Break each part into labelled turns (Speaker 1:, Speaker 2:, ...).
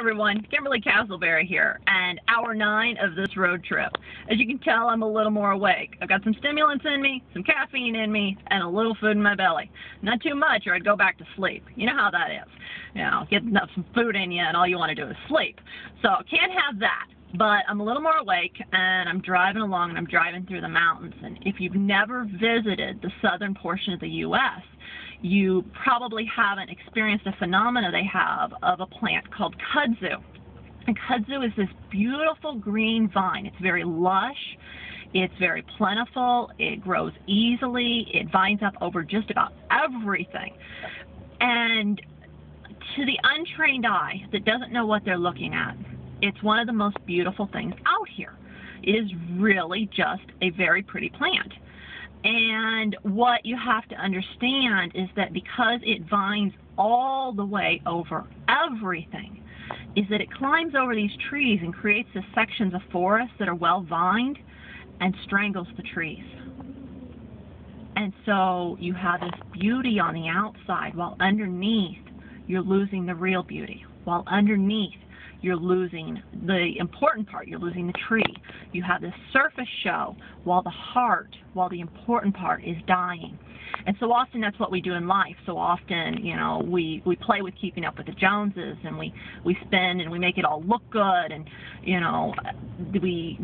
Speaker 1: everyone, Kimberly Castleberry here, and hour 9 of this road trip. As you can tell, I'm a little more awake. I've got some stimulants in me, some caffeine in me, and a little food in my belly. Not too much or I'd go back to sleep. You know how that is. You know, get some food in you and all you want to do is sleep. So can't have that. But I'm a little more awake, and I'm driving along, and I'm driving through the mountains. And if you've never visited the southern portion of the U.S., you probably haven't experienced a phenomena they have of a plant called kudzu. And kudzu is this beautiful green vine. It's very lush. It's very plentiful. It grows easily. It vines up over just about everything. And to the untrained eye that doesn't know what they're looking at, it's one of the most beautiful things out here. It is really just a very pretty plant. And what you have to understand is that because it vines all the way over everything, is that it climbs over these trees and creates the sections of forest that are well vined and strangles the trees. And so you have this beauty on the outside, while underneath you're losing the real beauty. While underneath you're losing the important part, you're losing the tree. You have this surface show while the heart, while the important part is dying. And so often that's what we do in life. So often, you know, we play with keeping up with the Joneses, and we spend and we make it all look good, and we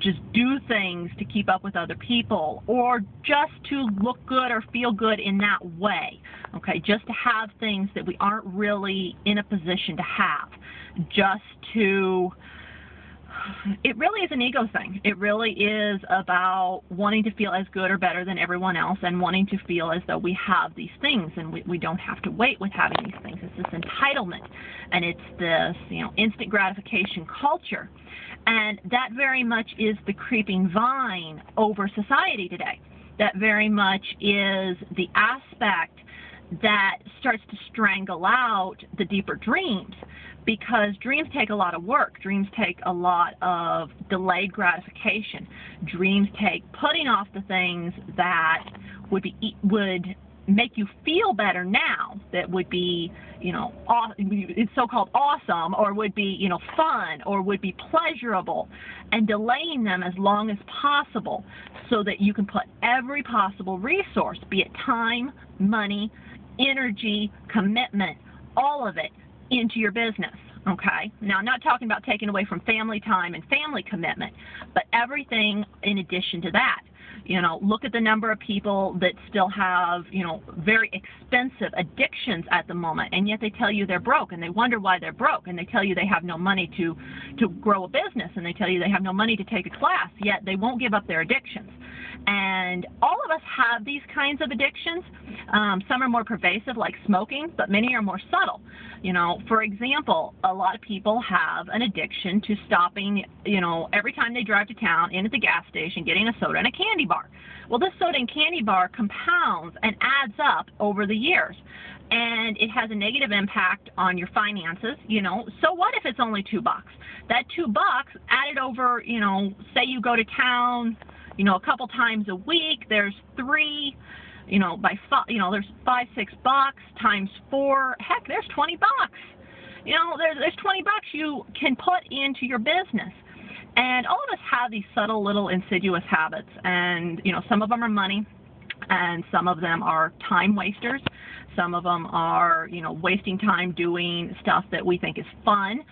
Speaker 1: just do things to keep up with other people, or just to look good or feel good in that way. Okay, just to have things that we aren't really in a position to have. Just to, it really is an ego thing. It really is about wanting to feel as good or better than everyone else, and wanting to feel as though we have these things and we don't have to wait with having these things. It's this entitlement, and it's this, instant gratification culture. And that very much is the creeping vine over society today. That very much is the aspect that starts to strangle out the deeper dreams, because dreams take a lot of work. Dreams take a lot of delayed gratification. Dreams take putting off the things that would make you feel better now, that would be, it's so-called awesome, or would be, fun, or would be pleasurable, and delaying them as long as possible so that you can put every possible resource, be it time, money, energy, commitment, all of it, into your business. Okay? Now, I'm not talking about taking away from family time and family commitment, but everything in addition to that. Look at the number of people that still have, very expensive addictions at the moment, and yet they tell you they're broke, and they wonder why they're broke, and they tell you they have no money to grow a business, and they tell you they have no money to take a class, yet they won't give up their addictions. And all of us have these kinds of addictions. Some are more pervasive, like smoking, but many are more subtle. For example, a lot of people have an addiction to stopping, every time they drive to town, in at the gas station, getting a soda and a candy bar. Well, this soda and candy bar compounds and adds up over the years. And it has a negative impact on your finances. So what if it's only $2? That $2 added over, say you go to town, a couple times a week, there's 3, there's $5, $6 times 4, heck, there's $20. There's $20 you can put into your business. And all of us have these subtle little insidious habits, and some of them are money, and some of them are time wasters. Some of them are, wasting time doing stuff that we think is fun.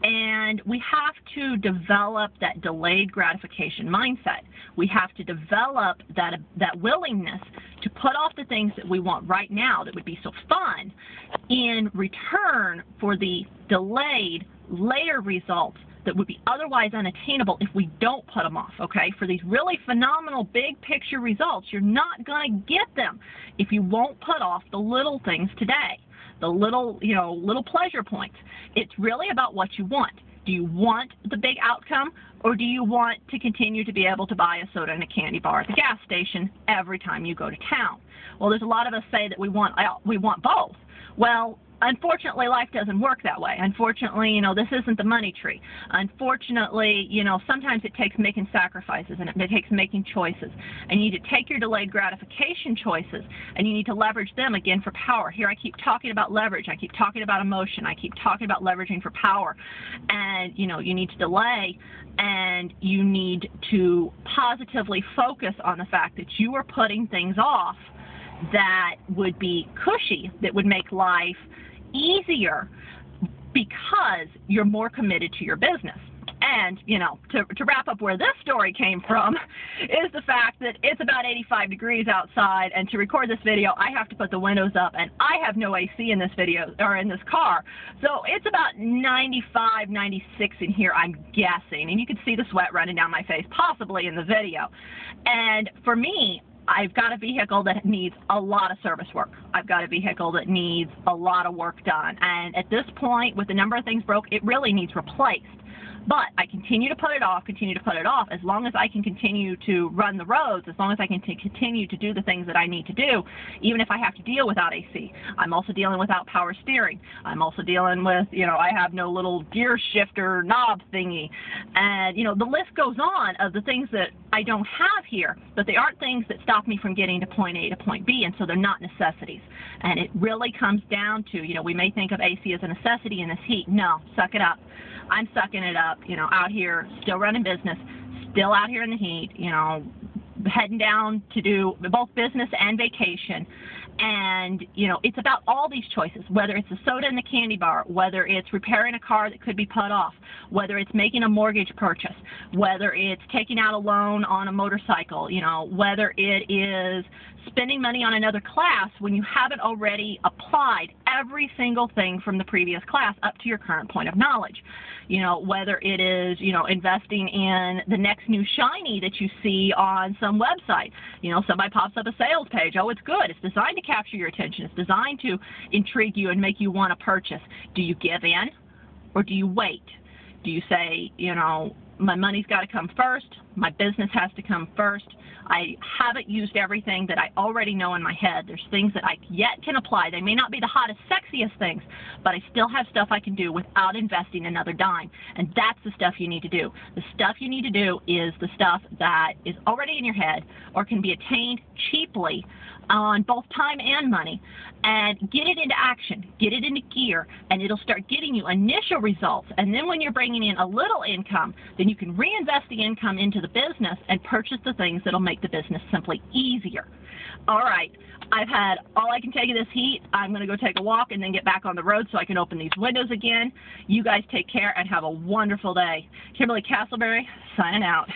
Speaker 1: And we have to develop that delayed gratification mindset. We have to develop that willingness to put off the things that we want right now that would be so fun in return for the delayed later results that would be otherwise unattainable if we don't put them off, okay? For these really phenomenal big picture results, you're not going to get them if you won't put off the little things today. The little pleasure points. It's really about what you want. Do you want the big outcome, or do you want to continue to be able to buy a soda and a candy bar at the gas station every time you go to town? Well, there's a lot of us say that we want both. Well, Unfortunately, life doesn't work that way. Unfortunately, this isn't the money tree. Unfortunately, sometimes it takes making sacrifices and it takes making choices. And you need to take your delayed gratification choices and you need to leverage them again for power. Here I keep talking about leverage. I keep talking about emotion. I keep talking about leveraging for power. And, you need to delay and you need to positively focus on the fact that you are putting things off that would be cushy, that would make life easier because you're more committed to your business. And, to wrap up where this story came from is the fact that it's about 85 degrees outside, and to record this video, I have to put the windows up, and I have no AC in this video, or in this car. So it's about 95, 96 in here, I'm guessing. And you can see the sweat running down my face, possibly in the video. And for me, I've got a vehicle that needs a lot of service work. I've got a vehicle that needs a lot of work done. And at this point, with the number of things broke, it really needs replaced. But I continue to put it off, as long as I can continue to run the roads, as long as I can continue to do the things that I need to do, even if I have to deal without AC. I'm also dealing without power steering. I'm also dealing with, I have no little gear shifter knob thingy. And, the list goes on of the things that I don't have here, but they aren't things that stop me from getting to point A to point B, and so they're not necessities. And it really comes down to, we may think of AC as a necessity in this heat. No, suck it up. I'm sucking it up, out here, still running business, still out here in the heat, heading down to do both business and vacation. And, it's about all these choices, whether it's the soda in the candy bar, whether it's repairing a car that could be put off, whether it's making a mortgage purchase, whether it's taking out a loan on a motorcycle, whether it is spending money on another class when you haven't already applied every single thing from the previous class up to your current point of knowledge. Whether it is, investing in the next new shiny that you see on some website. Somebody pops up a sales page. Oh, it's good. It's designed to capture your attention. It's designed to intrigue you and make you want to purchase. Do you give in or do you wait? Do you say, my money's got to come first, my business has to come first, I haven't used everything that I already know in my head. There's things that I yet can apply. They may not be the hottest, sexiest things, but I still have stuff I can do without investing another dime. And that's the stuff you need to do. The stuff you need to do is the stuff that is already in your head or can be attained cheaply on both time and money, and get it into action, get it into gear, and it'll start getting you initial results. And then when you're bringing in a little income, then you can reinvest the income into the business and purchase the things that'll make the business simply easier. All right, I've had all I can take of this heat. I'm going to go take a walk and then get back on the road so I can open these windows again. You guys take care and have a wonderful day. Kimberly Castleberry, signing out.